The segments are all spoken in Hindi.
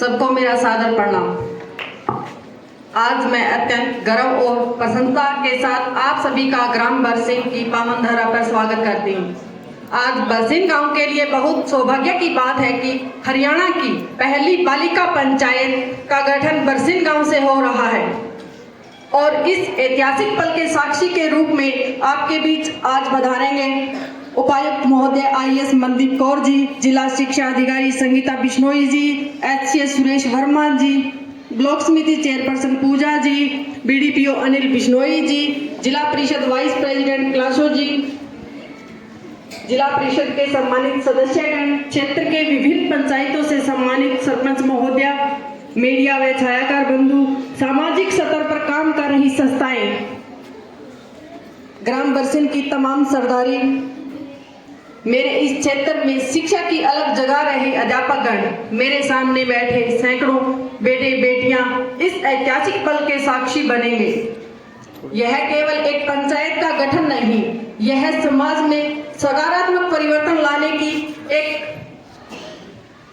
सबको मेरा सादर प्रणाम। आज मैं अत्यंत गर्व और प्रसन्नता के साथ आप सभी का ग्राम बरसिन की पावन धरा पर स्वागत करती हूँ। आज बरसिन गांव के लिए बहुत सौभाग्य की बात है कि हरियाणा की पहली बालिका पंचायत का गठन बरसिन गांव से हो रहा है और इस ऐतिहासिक पल के साक्षी के रूप में आपके बीच आज पधारेंगे उपायुक्त महोदय IAS मनदीप कौर जी, जिला शिक्षा अधिकारी संगीता बिश्नोई जी, HCS सुरेश वर्मा जी, ब्लॉक समिति चेयरपर्सन पूजा जी, BDPO अनिल बिश्नोई जी, जिला परिषद वाइस प्रेसिडेंट क्लासो जी, जिला परिषद के सम्मानित सदस्यगण, क्षेत्र के विभिन्न पंचायतों से सम्मानित सरपंच महोदया, मीडिया व छायाकार बंधु, सामाजिक स्तर पर काम कर रही संस्थाएं, ग्राम बरसिन की तमाम सरदारी, मेरे इस क्षेत्र में शिक्षा की अलग जगह रहे अध्यापकगण, मेरे सामने बैठे सैकड़ों बेटे बेटियां इस ऐतिहासिक पल के साक्षी बनेंगे। यह केवल एक पंचायत का गठन नहीं, यह समाज में सकारात्मक परिवर्तन लाने की एक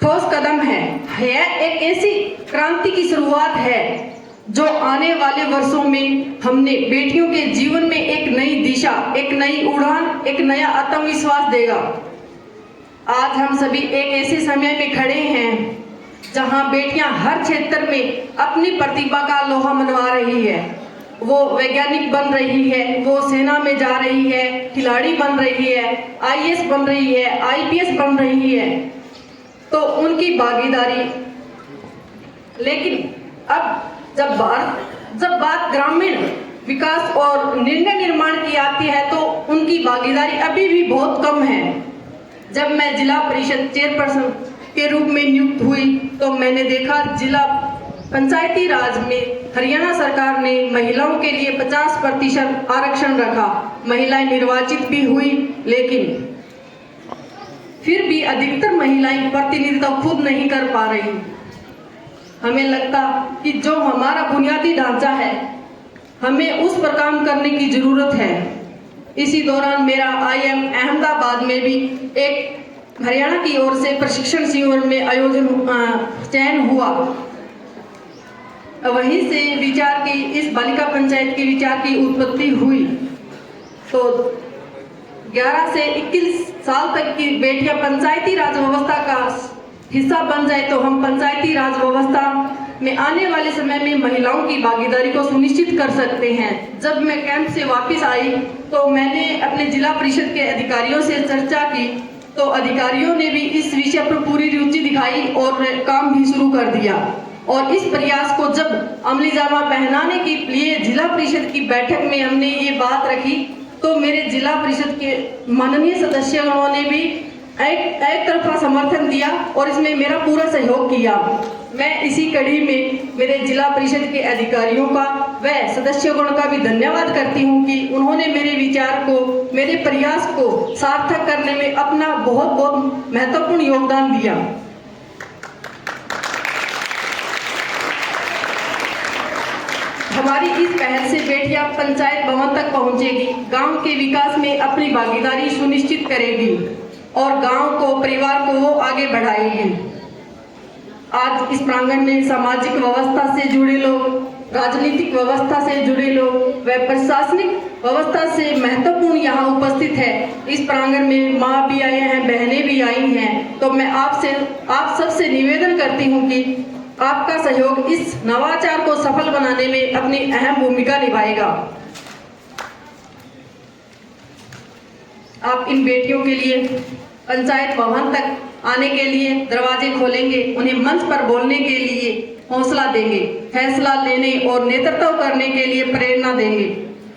ठोस कदम है। यह एक ऐसी क्रांति की शुरुआत है जो आने वाले वर्षों में हमने बेटियों के जीवन में एक नई दिशा, एक नई उड़ान, एक नया आत्मविश्वास देगा। आज हम सभी एक ऐसे समय में खड़े हैं जहां बेटियां हर क्षेत्र में अपनी प्रतिभा का लोहा मनवा रही है। वो वैज्ञानिक बन रही है, वो सेना में जा रही है, खिलाड़ी बन रही है, IAS बन रही है, IPS बन रही है, तो उनकी भागीदारी। लेकिन अब जब बात ग्रामीण विकास और निर्णय निर्माण की आती है तो उनकी भागीदारी अभी भी बहुत कम है। जब मैं जिला परिषद चेयरपर्सन के रूप में नियुक्त हुई तो मैंने देखा जिला पंचायती राज में हरियाणा सरकार ने महिलाओं के लिए 50% आरक्षण रखा। महिलाएं निर्वाचित भी हुई, लेकिन फिर भी अधिकतर महिलाएं प्रतिनिधित्व खुद नहीं कर पा रही। हमें लगता कि जो हमारा बुनियादी ढांचा है, हमें उस पर काम करने की जरूरत है। इसी दौरान मेरा IIM अहमदाबाद में भी एक हरियाणा की ओर से प्रशिक्षण शिविर में चयन हुआ। वहीं से विचार की इस बालिका पंचायत के विचार की उत्पत्ति हुई। तो 11 से 21 साल तक की बेटियां पंचायती राज व्यवस्था का हिस्सा बन जाए तो हम पंचायती राज व्यवस्था में आने वाले समय में महिलाओं की भागीदारी को सुनिश्चित कर सकते हैं। जब मैं कैंप से वापस आई तो मैंने अपने जिला परिषद के अधिकारियों से चर्चा की, तो अधिकारियों ने भी इस विषय पर पूरी रुचि दिखाई और काम भी शुरू कर दिया। और इस प्रयास को जब अमलीजामा पहनाने के लिए जिला परिषद की बैठक में हमने ये बात रखी तो मेरे जिला परिषद के माननीय सदस्यगणों ने भी एक तरफा समर्थन दिया और इसमें मेरा पूरा सहयोग किया। मैं इसी कड़ी में मेरे जिला परिषद के अधिकारियों का व सदस्यगण का भी धन्यवाद करती हूं कि उन्होंने मेरे विचार को, मेरे प्रयास को सार्थक करने में अपना बहुत बहुत महत्वपूर्ण योगदान दिया। हमारी इस पहल से बेटियां पंचायत भवन तक पहुंचेगी, गांव के विकास में अपनी भागीदारी सुनिश्चित करेगी और गांव को, परिवार को वो आगे बढ़ाएगी। आज इस प्रांगण में सामाजिक व्यवस्था से जुड़े लोग, राजनीतिक व्यवस्था से जुड़े लोग व प्रशासनिक व्यवस्था से महत्वपूर्ण यहाँ उपस्थित है। इस प्रांगण में माँ भी आए हैं, बहनें भी आई हैं। तो मैं आप सबसे निवेदन करती हूँ कि आपका सहयोग इस नवाचार को सफल बनाने में अपनी अहम भूमिका निभाएगा। आप इन बेटियों के लिए पंचायत भवन तक आने के लिए दरवाजे खोलेंगे, उन्हें मंच पर बोलने के लिए हौसला देंगे, फैसला लेने और नेतृत्व करने के लिए प्रेरणा देंगे,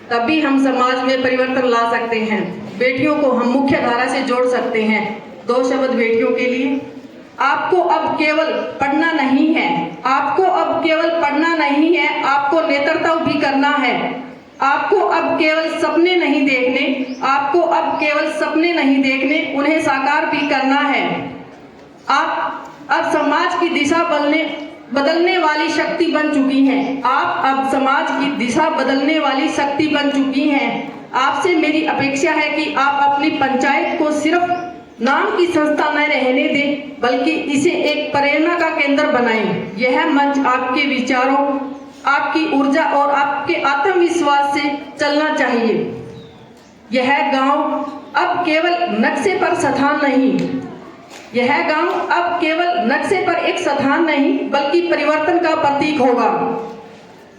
तभी हम समाज में परिवर्तन ला सकते हैं। बेटियों को हम मुख्य धारा से जोड़ सकते हैं। 2 शब्द बेटियों के लिए। आपको अब केवल पढ़ना नहीं है, आपको अब केवल पढ़ना नहीं है, आपको नेतृत्व भी करना है। आपको अब केवल सपने नहीं देखने, आपको अब केवल सपने नहीं देखने, उन्हें साकार भी करना है। आप अब समाज की दिशा बदलने वाली शक्ति बन चुकी हैं। आप अब समाज की दिशा बदलने वाली शक्ति बन चुकी हैं। आपसे मेरी अपेक्षा है कि आप अपनी पंचायत को सिर्फ नाम की संस्था न रहने दें, बल्कि इसे एक प्रेरणा का केंद्र बनाएं। यह मंच आपके विचारों, आपकी ऊर्जा और आपके आत्मविश्वास से चलना चाहिए। यह गांव अब केवल नक्शे पर स्थान नहीं, यह गांव अब केवल नक्शे पर एक स्थान नहीं, बल्कि परिवर्तन का प्रतीक होगा।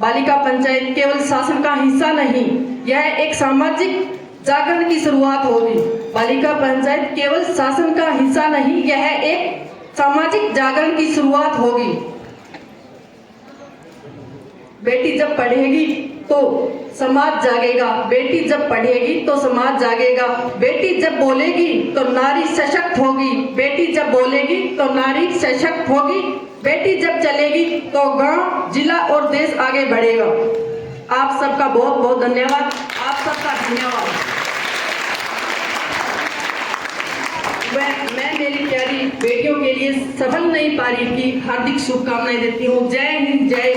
बालिका पंचायत केवल शासन का हिस्सा नहीं, यह एक सामाजिक जागरण की शुरुआत होगी। बालिका पंचायत केवल शासन का हिस्सा नहीं, यह एक सामाजिक जागरण की शुरुआत होगी। बेटी जब पढ़ेगी तो समाज जागेगा, बेटी जब पढ़ेगी तो समाज जागेगा, बेटी जब बोलेगी तो नारी सशक्त होगी, बेटी जब बोलेगी तो नारी सशक्त होगी, बेटी जब चलेगी तो गांव, जिला और देश आगे बढ़ेगा। आप सबका बहुत बहुत धन्यवाद। आप सबका धन्यवाद। मैं मेरी प्यारी बेटियों के लिए सफल नहीं पा रही की हार्दिक शुभकामनाएं देती हूँ। जय हिंद, जय